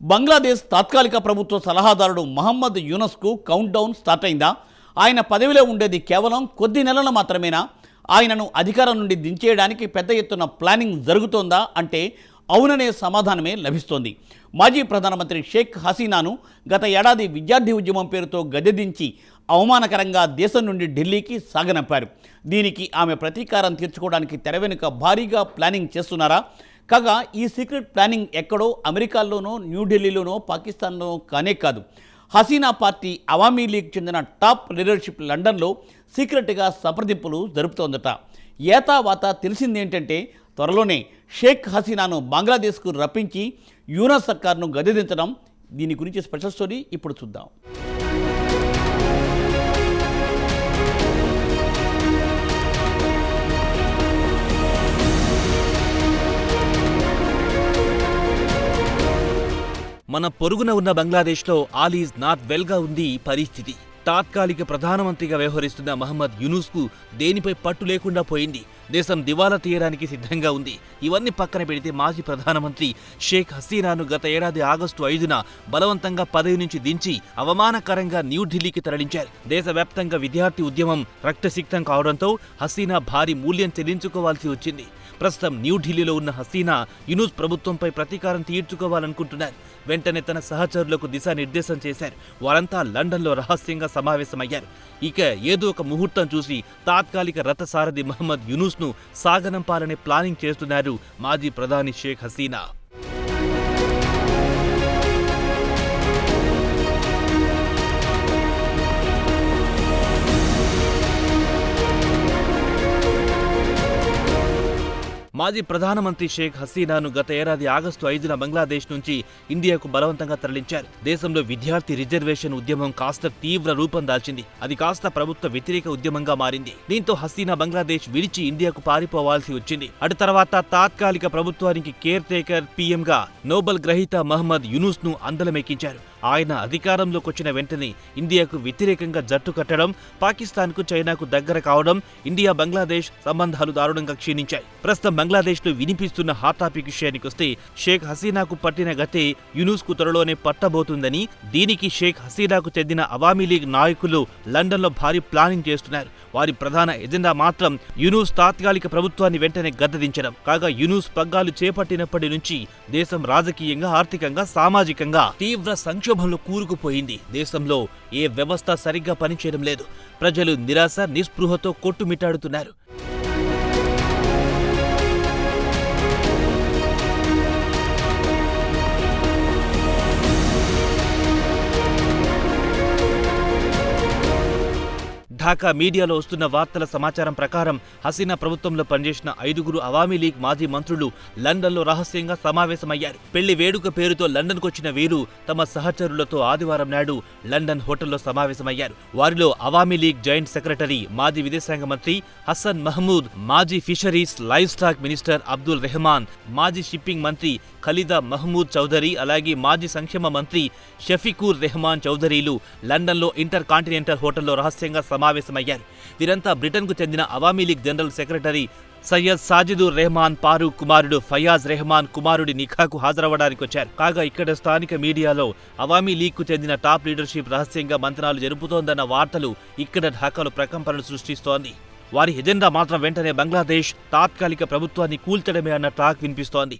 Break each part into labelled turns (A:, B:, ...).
A: బంగ్లాదేశ్ తాత్కాలిక ప్రభుత్వ సలహాదారుడు Mohammed యూనస్కు count down start అయిందా? ఆయన పదవిలో ఉండేది కేవలం కొద్ది నెలలు మాత్రమేనా? ఆయనను అధికారం నుండి దించేయడానికి పెద్ద ఎత్తున ప్లానింగ్ జరుగుతోందా అంటే అవుననే సమాధానమే లభిస్తోంది. మాజీ ప్రధానమంత్రి షేక్ హసీనాను గత ఏడాది విద్యార్థి ఉద్యమం పేరుతో గద్దెదించి అవమానకరంగా దేశం నుండి ఢిల్లీకి సాగనంపారు. దీనికి ఆమె ప్రతీకారం తీర్చుకోవడానికి తెర వెనుక భారీగా ప్లానింగ్ చేస్తున్నారా? కాగా ఈ సీక్రెట్ ప్లానింగ్ ఎక్కడో అమెరికాలోనో న్యూఢిల్లీలోనో పాకిస్తాన్లోనో కానే కాదు. హసీనా పార్టీ అవామీ లీగ్ చెందిన టాప్ లీడర్షిప్ లండన్లో సీక్రెట్గా సంప్రదింపులు జరుపుతోందట. ఏతావాత తెలిసిందేంటంటే త్వరలోనే షేక్ హసీనాను బంగ్లాదేశ్కు రప్పించి యూనస్ సర్కార్ను గద్దెదించడం. దీని గురించి స్పెషల్ స్టోరీ ఇప్పుడు చూద్దాం.
B: మన పొరుగున ఉన్న బంగ్లాదేశ్లో ఆల్ ఈజ్ నాట్ వెల్గా ఉంది పరిస్థితి. తాత్కాలిక ప్రధానమంత్రిగా వ్యవహరిస్తున్న మహమ్మద్ యూనస్కు దేనిపై పట్టు లేకుండా పోయింది. దేశం దివాలా తీయడానికి సిద్ధంగా ఉంది. ఇవన్నీ పక్కన పెడితే మాజీ ప్రధానమంత్రి షేక్ హసీనాను గత ఏడాది ఆగస్టు 5న బలవంతంగా పదవి నుంచి దించి అవమానకరంగా న్యూఢిల్లీకి తరలించారు. దేశవ్యాప్తంగా విద్యార్థి ఉద్యమం రక్తసిక్తం కావడంతో హసీనా భారీ మూల్యం చెల్లించుకోవాల్సి వచ్చింది. ప్రస్తుతం న్యూఢిల్లీలో ఉన్న హసీనా యూనస్ ప్రభుత్వంపై ప్రతీకారం తీర్చుకోవాలనుకుంటున్నారు. వెంటనే తన సహచరులకు దిశానిర్దేశం చేశారు. వారంతా లండన్లో రహస్యంగా సమావేశమయ్యారు. ఇక ఏదో ఒక ముహూర్తం చూసి తాత్కాలిక రథసారథి మహమ్మద్ యూనస్ను సాగనంపాలనే ప్లానింగ్ చేస్తున్నారు మాజీ ప్రధాని షేక్ హసీనా. మాజీ ప్రధానమంత్రి షేక్ హసీనాను గత ఏడాది ఆగస్టు 5న బంగ్లాదేశ్ నుంచి ఇండియాకు బలవంతంగా తరలించారు. దేశంలో విద్యార్థి రిజర్వేషన్ ఉద్యమం కాస్త తీవ్ర రూపం దాల్చింది. అది కాస్త ప్రభుత్వ వ్యతిరేక ఉద్యమంగా మారింది. దీంతో హసీనా బంగ్లాదేశ్ విడిచి ఇండియాకు పారిపోవాల్సి వచ్చింది. అటు తర్వాత తాత్కాలిక ప్రభుత్వానికి కేర్ టేకర్ పీఎంగా నోబెల్ గ్రహీత మహమ్మద్ యూనస్ను అందలమెక్కించారు. ఆయన అధికారంలోకి వచ్చిన వెంటనే ఇండియాకు వ్యతిరేకంగా జట్టు కట్టడం, పాకిస్తాన్కు చైనాకు దగ్గర కావడం, ఇండియా బంగ్లాదేశ్ సంబంధాలు దారుణంగా క్షీణించాయి. ప్రస్తుతం బంగ్లాదేశ్లో వినిపిస్తున్న హాట్ టాపిక్ విషయానికొస్తే షేక్ హసీనాకు పట్టిన గతే యూనస్కు త్వరలోనే పట్టబోతుందని, దీనికి షేక్ హసీనాకు చెందిన అవామీ లీగ్ నాయకులు లండన్లో భారీ ప్లానింగ్ చేస్తున్నారు. వారి ప్రధాన ఎజెండా మాత్రం యూనస్ తాత్కాలిక ప్రభుత్వాన్ని వెంటనే గద్దెదించడం. కాగా యూనస్ పగ్గాలు చేపట్టినప్పటి నుంచి దేశం రాజకీయంగా, ఆర్థికంగా, సామాజికంగా తీవ్ర సంక్షోభంలో కూరుకుపోయింది. దేశంలో ఏ వ్యవస్థ సరిగ్గా పనిచేయడం లేదు. ప్రజలు నిరాశ, నిస్పృహతో కొట్టుమిట్టాడుతున్నారు. ఢాకా మీడియాలో వస్తున్న వార్తల సమాచారం ప్రకారం హసీనా ప్రభుత్వంలో పనిచేసిన 5గురు అవామీ లీగ్ మాజీ మంత్రులు లండన్లో రహస్యంగా సమావేశమయ్యారు. పెళ్లి వేడుక పేరుతో లండన్కొచ్చిన వీరు తమ సహచరులతో ఆదివారం నాడు లండన్ హోటల్లో సమావేశమయ్యారు. వారిలో అవామీ లీగ్ జాయింట్ సెక్రటరీ, మాజీ విదేశాంగ మంత్రి హసన్ మహమూద్, మాజీ fisheries livestock minister Abdul Rahman, మాజీ షిప్పింగ్ మంత్రి ఖలీదా మహమూద్ చౌదరి, అలాగే మాజీ సంక్షేమ మంత్రి షఫీకూర్ రెహమాన్ చౌదరీలు లండన్లో ఇంటర్ కాంటినెంటల్ హోటల్లో రహస్యంగా సమావేశమయ్యారు. వీరంతా బ్రిటన్కు చెందిన అవామీ లీగ్ జనరల్ సెక్రటరీ సయ్యద్ సాజిదుర్ రెహమాన్ ఫారూక్ కుమారుడు ఫయాజ్ రెహమాన్ కుమారుడి నిఖాకు హాజరవ్వడానికి వచ్చారు. కాగా ఇక్కడ స్థానిక మీడియాలో అవామీ లీగ్కు చెందిన టాప్ లీడర్షిప్ రహస్యంగా మంత్రాలు జరుపుతోందన్న వార్తలు ఇక్కడ ఢాకాలో ప్రకంపనలు సృష్టిస్తోంది. వారి ఎజెండా మాత్రం వెంటనే బంగ్లాదేశ్ తాత్కాలిక ప్రభుత్వాన్ని కూల్చడమే అన్న టాక్ వినిపిస్తోంది.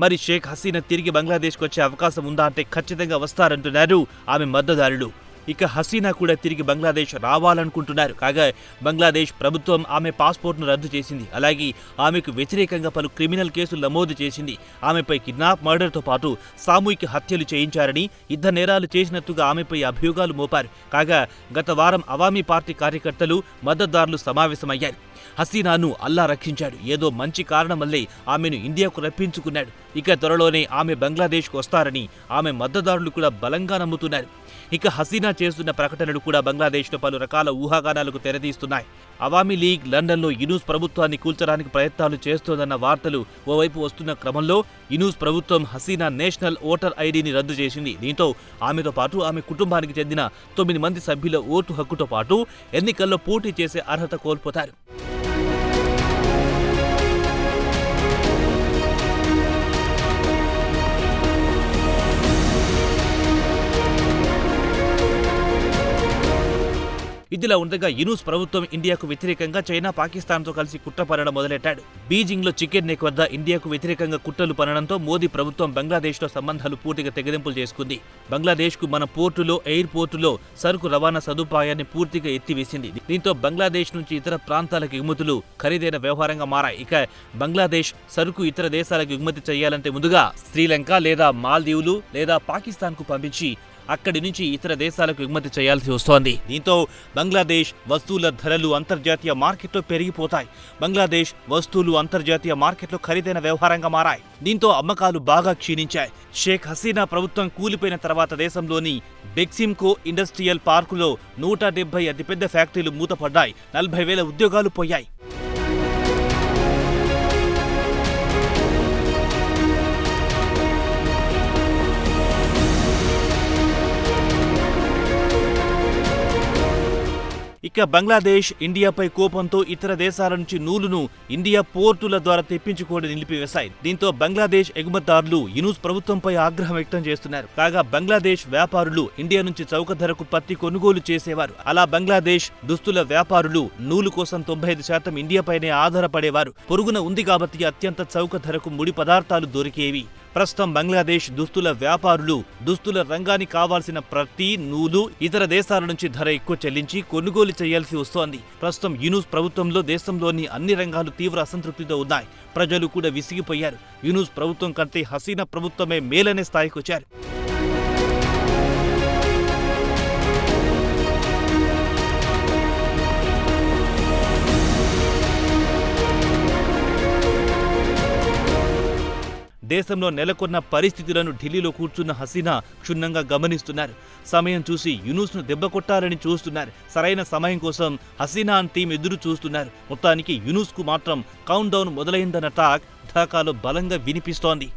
B: మరి షేక్ హసీనా తిరిగి బంగ్లాదేశ్కు వచ్చే అవకాశం ఉందా అంటే ఖచ్చితంగా వస్తారంటున్నారు ఆమె మద్దతుదారులు. ఇక హసీనా కూడా తిరిగి బంగ్లాదేశ్ రావాలనుకుంటున్నారు. కాగా బంగ్లాదేశ్ ప్రభుత్వం ఆమె పాస్పోర్ట్ను రద్దు చేసింది. అలాగే ఆమెకు వ్యతిరేకంగా పలు క్రిమినల్ కేసులు నమోదు చేసింది. ఆమెపై కిడ్నాప్, మర్డర్తో పాటు సామూహిక హత్యలు చేయించారని, యుద్ధ నేరాలు చేసినట్టుగా ఆమెపై అభియోగాలు మోపారు. కాగా గత వారం అవామీ పార్టీ కార్యకర్తలు, మద్దతుదారులు సమావేశమయ్యారు. హసీనాను అల్లా రక్షించాడు. ఏదో మంచి కారణం వల్లే ఆమెను ఇండియాకు రప్పించుకున్నాడు. ఇక త్వరలోనే ఆమె బంగ్లాదేశ్కు వస్తారని ఆమె మద్దతుదారులు కూడా బలంగా నమ్ముతున్నారు. ఇక హసీనా చేస్తున్న ప్రకటనలు కూడా బంగ్లాదేశ్లో పలు రకాల ఊహాగానాలకు తెరదీస్తున్నాయి. అవామీ లీగ్ లండన్లో యూనూస్ ప్రభుత్వాన్ని కూల్చడానికి ప్రయత్నాలు చేస్తోందన్న వార్తలు ఓవైపు వస్తున్న క్రమంలో యూనూస్ ప్రభుత్వం హసీనా నేషనల్ ఓటర్ ఐడిని రద్దు చేసింది. దీంతో ఆమెతో పాటు ఆమె కుటుంబానికి చెందిన 9 మంది సభ్యుల ఓటు హక్కుతో పాటు ఎన్నికల్లో పోటీ చేసే అర్హత కోల్పోతారు. ఇదిలా ఉండగా యూనూస్ ప్రభుత్వం ఇండియాకు వ్యతిరేకంగా చైనా, పాకిస్తాన్తో కలిసి కుట్ర పనడం మొదలెట్టాడు. బీజింగ్లో చికెన్ నెక్ వద్ద ఇండియాకు వ్యతిరేకంగా కుట్రలు పనడంతో మోదీ ప్రభుత్వం బంగ్లాదేశ్తో సంబంధాలు పూర్తిగా తెగదెంపులు చేసుకుంది. బంగ్లాదేశ్కు మన పోర్టులో, ఎయిర్ పోర్టులో సరుకు రవాణా సదుపాయాన్ని పూర్తిగా ఎత్తివేసింది. దీంతో బంగ్లాదేశ్ నుంచి ఇతర ప్రాంతాలకు ఎగుమతులు ఖరీదైన వ్యవహారంగా మారాయి. ఇక బంగ్లాదేశ్ సరుకు ఇతర దేశాలకు ఎగుమతి చేయాలంటే ముందుగా శ్రీలంక లేదా మాల్దీవులు లేదా పాకిస్తాన్కు పంపించి అక్కడి నుంచి ఇతర దేశాలకు ఎగుమతి చేయాల్సి వస్తోంది. దీంతో బంగ్లాదేశ్ వస్తువుల ధరలు అంతర్జాతీయ మార్కెట్లో పెరిగిపోతాయి. బంగ్లాదేశ్ వస్తువులు అంతర్జాతీయ మార్కెట్లో ఖరీదైన వ్యవహారంగా మారాయి. దీంతో అమ్మకాలు బాగా క్షీణించాయి. షేక్ హసీనా ప్రభుత్వం కూలిపోయిన తర్వాత దేశంలోని బెక్సిమ్కో ఇండస్ట్రియల్ పార్కులో 170 అతిపెద్ద ఫ్యాక్టరీలు మూతపడ్డాయి. 40,000 ఉద్యోగాలు పోయాయి. ఇక బంగ్లాదేశ్ ఇండియాపై కోపంతో ఇతర దేశాల నుంచి నూలును ఇండియా పోర్టుల ద్వారా తెప్పించుకోవడం నిలిపివేశాయి. దీంతో బంగ్లాదేశ్ ఎగుమతిదారులు యూనూస్ ప్రభుత్వంపై ఆగ్రహం వ్యక్తం చేస్తున్నారు. కాగా బంగ్లాదేశ్ వ్యాపారులు ఇండియా నుంచి చౌక ధరకు పత్తి కొనుగోలు చేసేవారు. అలా బంగ్లాదేశ్ దుస్తుల వ్యాపారులు నూలు కోసం 95% ఇండియాపైనే ఆధారపడేవారు. పొరుగున ఉంది కాబట్టి అత్యంత చౌక ధరకు ముడి పదార్థాలు దొరికేవి. ప్రస్తుతం బంగ్లాదేశ్ దుస్తుల వ్యాపారులు దుస్తుల రంగానికి కావాల్సిన ప్రతి నూలు ఇతర దేశాల నుంచి ధర ఎక్కువ చెల్లించి కొనుగోలు చేయాల్సి వస్తోంది. ప్రస్తుతం యూనూస్ ప్రభుత్వంలో దేశంలోని అన్ని రంగాలు తీవ్ర అసంతృప్తితో ఉన్నాయి. ప్రజలు కూడా విసిగిపోయారు. యూనూస్ ప్రభుత్వం కంటే హసీనా ప్రభుత్వమే మేలనే స్థాయికి వచ్చారు. దేశంలో నెలకొన్న పరిస్థితులను ఢిల్లీలో కూర్చున్న హసీనా క్షుణ్ణంగా గమనిస్తున్నారు. సమయం చూసి యూనూస్ను దెబ్బకొట్టాలని చూస్తున్నారు. సరైన సమయం కోసం హసీనా టీం ఎదురు చూస్తున్నారు. మొత్తానికి యూనూస్కు మాత్రం కౌంట్ డౌన్ మొదలైందన్న టాక్ ఢాకాలో బలంగా వినిపిస్తోంది.